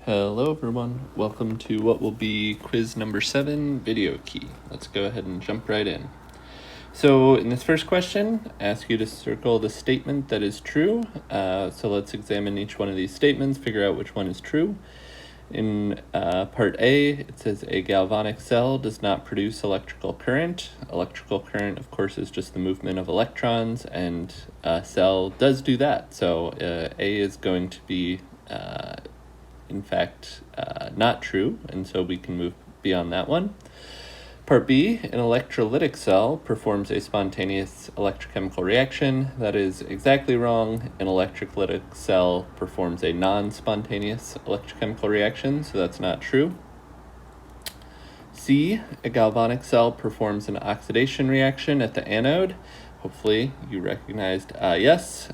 Hello everyone, welcome to what will be quiz number 7, video key. Let's go ahead and jump right in. So in this first question, I ask you to circle the statement that is true. So let's examine each one of these statements, figure out which one is true. In part A, it says a galvanic cell does not produce electrical current. Electrical current, of course, is just the movement of electrons, and a cell does do that. So A is going to be in fact not true, and so we can move beyond that one. Part B, an electrolytic cell performs a spontaneous electrochemical reaction. That is exactly wrong. An electrolytic cell performs a non-spontaneous electrochemical reaction, so that's not true. C, a galvanic cell performs an oxidation reaction at the anode. Hopefully you recognized yes.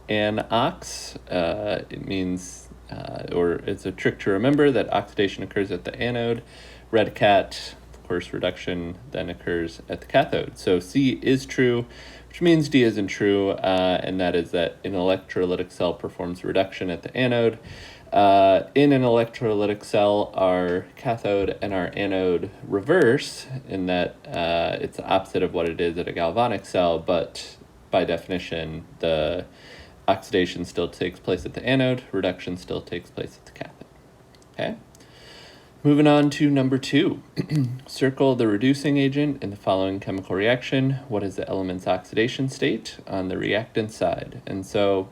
Anox, it means or it's a trick to remember that oxidation occurs at the anode. Red cat, of course, reduction then occurs at the cathode. So C is true, which means D isn't true, and that is that an electrolytic cell performs reduction at the anode. In an electrolytic cell, our cathode and our anode reverse in that it's the opposite of what it is at a galvanic cell, but by definition, the oxidation still takes place at the anode, reduction still takes place at the cathode. Okay? Moving on to number 2. Circle the reducing agent in the following chemical reaction. What is the element's oxidation state on the reactant side? And so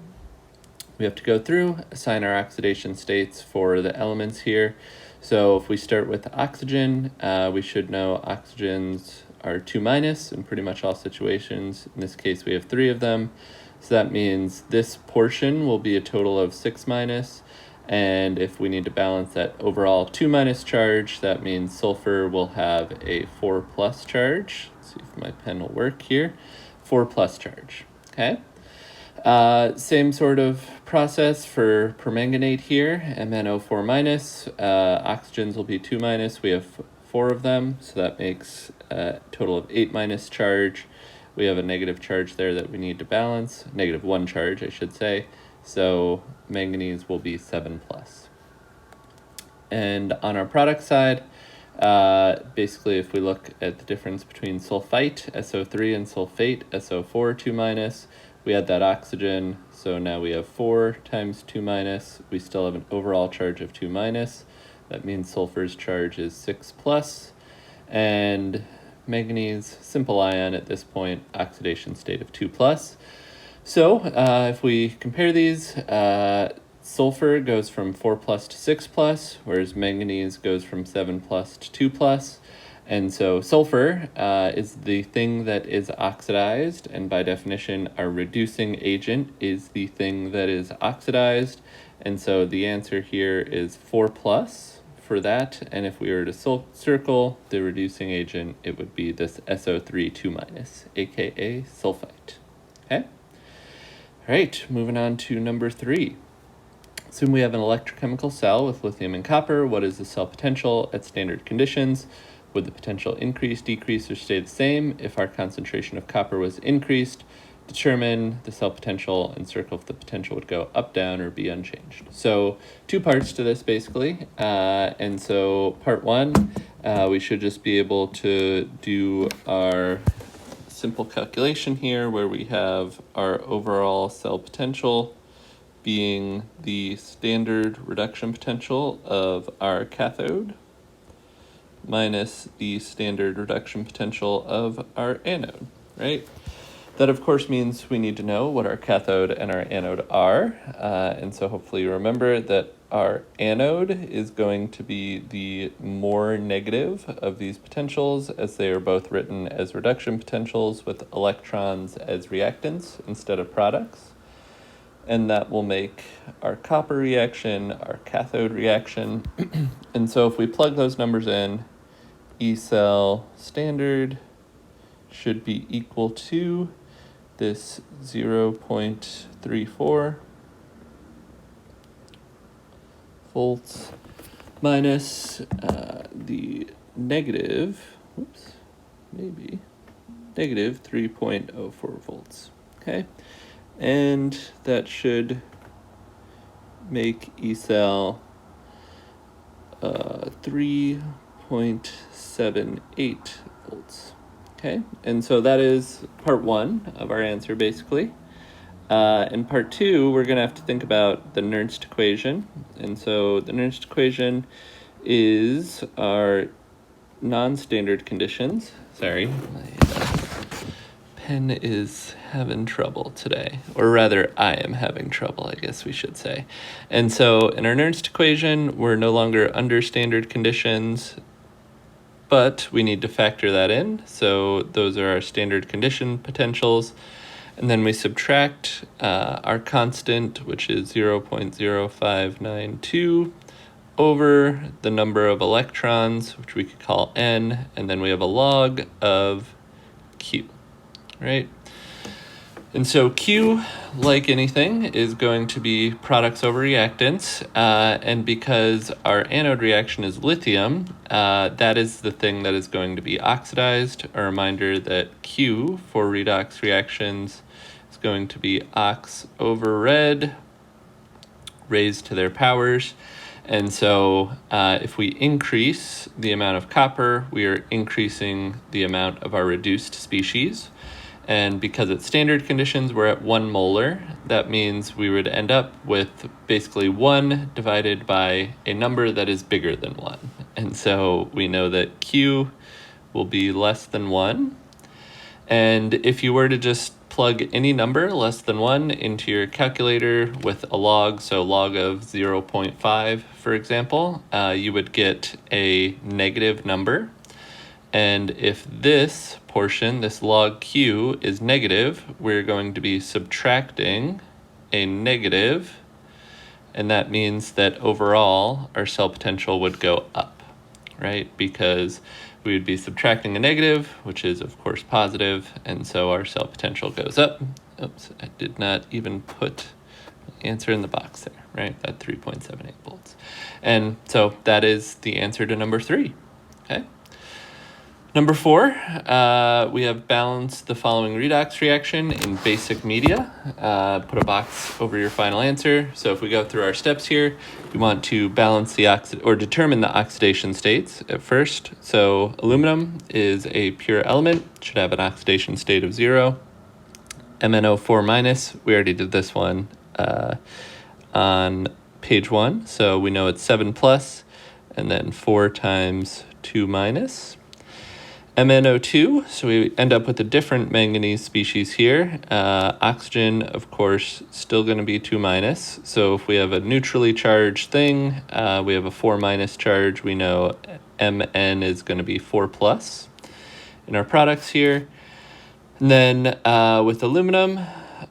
we have to go through, assign our oxidation states for the elements here. So if we start with oxygen, we should know oxygens are 2- in pretty much all situations. In this case, we have 3 of them. So that means this portion will be a total of 6-, and if we need to balance that overall 2- charge, that means sulfur will have a 4+ charge. Let's see if my pen will work here. 4+ charge, okay? Same sort of process for permanganate here, MnO4-. Oxygens will be 2-. We have 4 of them, so that makes a total of 8- charge. We have a negative charge there that we need to balance, -1 charge, I should say. So manganese will be 7+. And on our product side, basically if we look at the difference between sulfite, SO3, and sulfate, SO4, 2-. We add that oxygen, so now we have 4 times 2-. We still have an overall charge of 2-. That means sulfur's charge is 6+. And manganese, simple ion at this point, oxidation state of 2+. So if we compare these, sulfur goes from 4+ to 6+, whereas manganese goes from 7+ to 2+. And so sulfur is the thing that is oxidized, and by definition, our reducing agent is the thing that is oxidized. And so the answer here is 4+ for that, and if we were to circle the reducing agent, it would be this SO3 2-, aka sulfite. Okay? All right, moving on to number 3. Assume we have an electrochemical cell with lithium and copper. What is the cell potential at standard conditions? Would the potential increase, decrease, or stay the same if our concentration of copper was increased? Determine the cell potential and circle if the potential would go up, down, or be unchanged. So 2 parts to this basically. And so part 1, we should just be able to do our simple calculation here where we have our overall cell potential being the standard reduction potential of our cathode minus the standard reduction potential of our anode, right? That, of course, means we need to know what our cathode and our anode are. And so hopefully you remember that our anode is going to be the more negative of these potentials, as they are both written as reduction potentials with electrons as reactants instead of products. And that will make our copper reaction our cathode reaction. And so if we plug those numbers in, E cell standard should be equal to this 0.34 volts minus the negative 3.04 volts. Okay, and that should make E cell 3.78 volts. Okay, and so that is part one of our answer, basically. In part two, we're going to have to think about the Nernst equation. And so the Nernst equation is our non-standard conditions. Sorry, my pen is having trouble today, or rather I am having trouble, I guess we should say. And so in our Nernst equation, we're no longer under standard conditions, but we need to factor that in. So those are our standard condition potentials. And then we subtract our constant, which is 0.0592, over the number of electrons, which we could call n, and then we have a log of Q, right? And so Q, like anything, is going to be products over reactants, and because our anode reaction is lithium, that is the thing that is going to be oxidized. A reminder that Q for redox reactions is going to be ox over red raised to their powers. And so if we increase the amount of copper, we are increasing the amount of our reduced species. And because it's standard conditions, we're at 1 molar. That means we would end up with basically 1 divided by a number that is bigger than 1. And so we know that Q will be less than 1. And if you were to just plug any number less than 1 into your calculator with a log, so log of 0.5, for example, you would get a negative number. And if this portion, this log Q, is negative, we're going to be subtracting a negative, and that means that overall our cell potential would go up, right? Because we would be subtracting a negative, which is of course positive, and so our cell potential goes up. Oops, I did not even put the answer in the box there, right? That 3.78 volts. And so that is the answer to number 3, okay? Number 4, we have balanced the following redox reaction in basic media. Put a box over your final answer. So if we go through our steps here, we want to balance the determine the oxidation states at first. So aluminum is a pure element, should have an oxidation state of 0. MnO4 minus, we already did this one on page 1. So we know it's 7 plus, and then 4 times 2 minus. MnO2, so we end up with a different manganese species here. Oxygen, of course, still going to be 2 minus. So if we have a neutrally charged thing, we have a 4 minus charge. We know Mn is going to be 4 plus in our products here. And then with aluminum,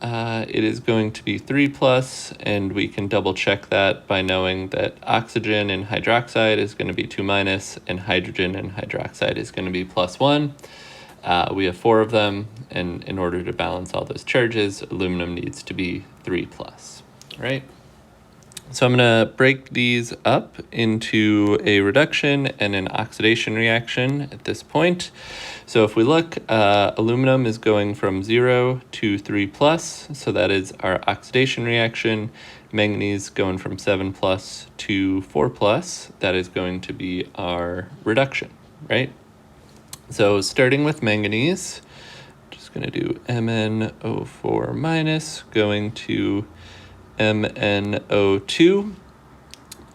it is going to be 3 plus, and we can double check that by knowing that oxygen and hydroxide is going to be 2 minus, and hydrogen and hydroxide is going to be plus 1. We have 4 of them, and in order to balance all those charges, aluminum needs to be 3 plus, right? So I'm going to break these up into a reduction and an oxidation reaction at this point. So if we look, aluminum is going from 0 to 3 plus, so that is our oxidation reaction. Manganese going from 7 plus to 4 plus, that is going to be our reduction, right? So starting with manganese, just going to do MnO4 minus going to MnO2,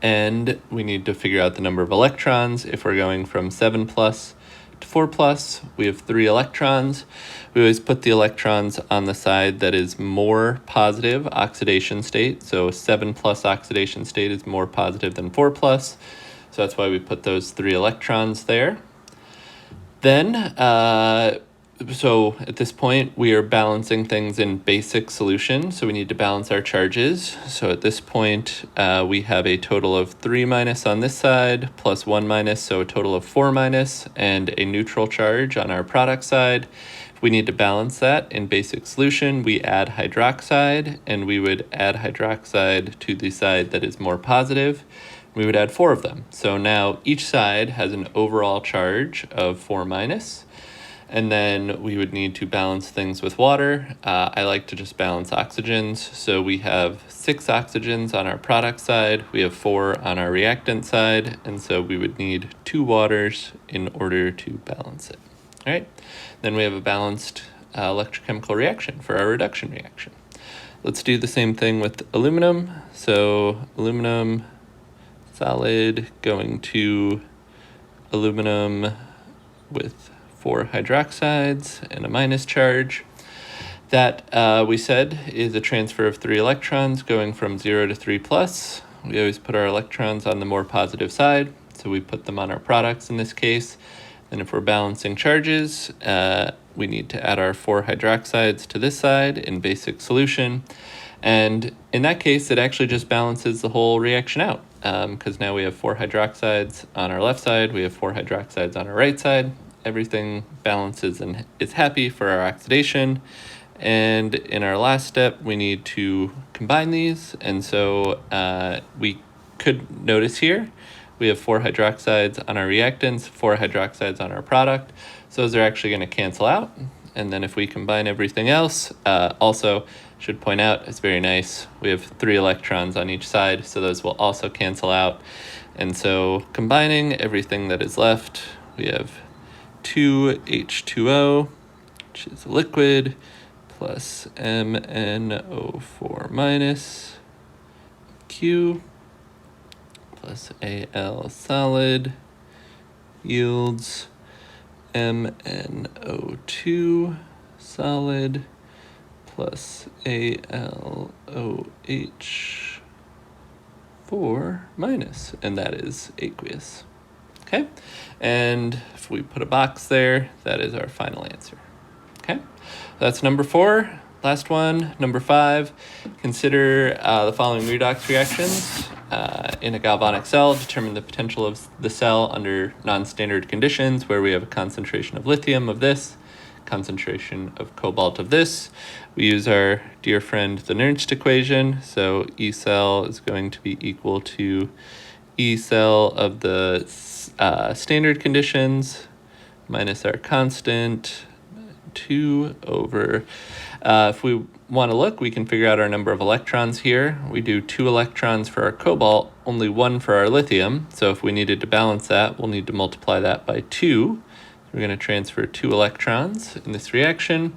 and we need to figure out the number of electrons. If we're going from 7 plus to 4 plus, we have 3 electrons. We always put the electrons on the side that is more positive oxidation state. So 7 plus oxidation state is more positive than 4 plus. So that's why we put those 3 electrons there. Then, so at this point, we are balancing things in basic solution. So we need to balance our charges. So at this point, we have a total of 3 minus on this side, plus 1 minus, so a total of 4 minus, and a neutral charge on our product side. If we need to balance that in basic solution, we add hydroxide, and we would add hydroxide to the side that is more positive. We would add 4 of them. So now each side has an overall charge of 4 minus. And then we would need to balance things with water. I like to just balance oxygens. So we have 6 oxygens on our product side. We have 4 on our reactant side. And so we would need 2 waters in order to balance it. All right. Then we have a balanced electrochemical reaction for our reduction reaction. Let's do the same thing with aluminum. So aluminum solid going to aluminum with 4 hydroxides and a minus charge. That we said is a transfer of 3 electrons going from 0 to 3 plus. We always put our electrons on the more positive side, so we put them on our products in this case. And if we're balancing charges, we need to add our 4 hydroxides to this side in basic solution. And in that case, it actually just balances the whole reaction out, because now we have 4 hydroxides on our left side, we have 4 hydroxides on our right side. Everything balances and is happy for our oxidation. And in our last step, we need to combine these. And so we could notice here, we have 4 hydroxides on our reactants, 4 hydroxides on our product. So those are actually going to cancel out. And then if we combine everything else, also should point out, it's very nice. We have 3 electrons on each side, so those will also cancel out. And so combining everything that is left, we have 2H2O, which is a liquid, plus MnO4 minus Q plus Al solid yields MnO2 solid plus AlOH4 minus, and that is aqueous. Okay, and if we put a box there, that is our final answer. Okay, that's number 4. Last one, number 5. Consider the following redox reactions in a galvanic cell. Determine the potential of the cell under non-standard conditions, where we have a concentration of lithium of this, concentration of cobalt of this. We use our dear friend the Nernst equation. So E cell is going to be equal to E cell of the standard conditions minus our constant 2 over, if we want to look, we can figure out our number of electrons here. We do 2 electrons for our cobalt, only 1 for our lithium. So if we needed to balance that, we'll need to multiply that by 2. We're going to transfer 2 electrons in this reaction,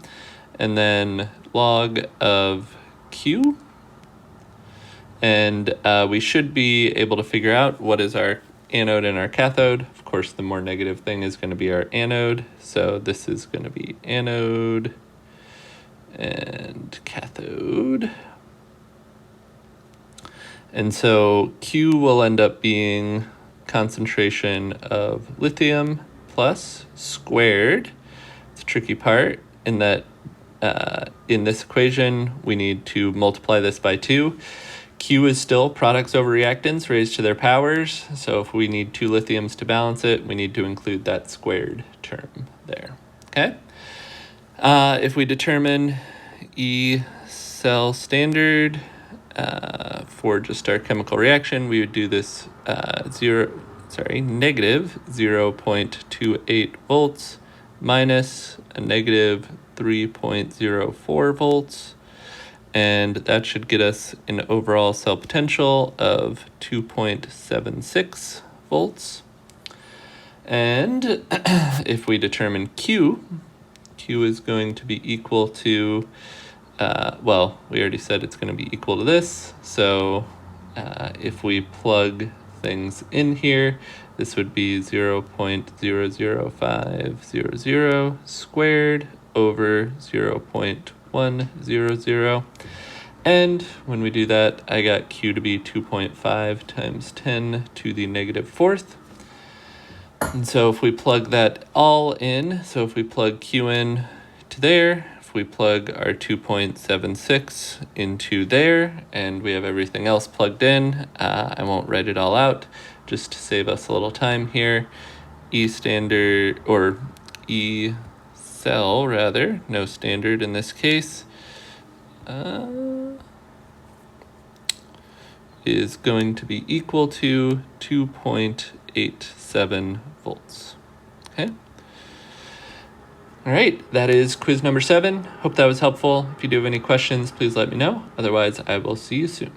and then log of Q. And we should be able to figure out what is our anode and our cathode. Of course, the more negative thing is going to be our anode. So this is going to be anode and cathode. And so Q will end up being concentration of lithium plus squared. It's a tricky part in that in this equation, we need to multiply this by 2. Q is still products over reactants raised to their powers. So if we need 2 lithiums to balance it, we need to include that squared term there. Okay. If we determine E cell standard for just our chemical reaction, we would do this negative 0.28 volts minus a negative 3.04 volts. And that should get us an overall cell potential of 2.76 volts. And if we determine Q is going to be equal to, well, we already said it's going to be equal to this. So if we plug things in here, this would be 0.00500 squared over 0.100. And when we do that, I got Q to be 2.5 times 10 to the negative 4th. And so if we plug that all in, so if we plug Q in to there, if we plug our 2.76 into there, and we have everything else plugged in, I won't write it all out, just to save us a little time here. E standard, or E cell rather, no standard in this case, is going to be equal to 2.87 volts. Okay. All right, that is quiz number 7. Hope that was helpful. If you do have any questions, please let me know. Otherwise, I will see you soon.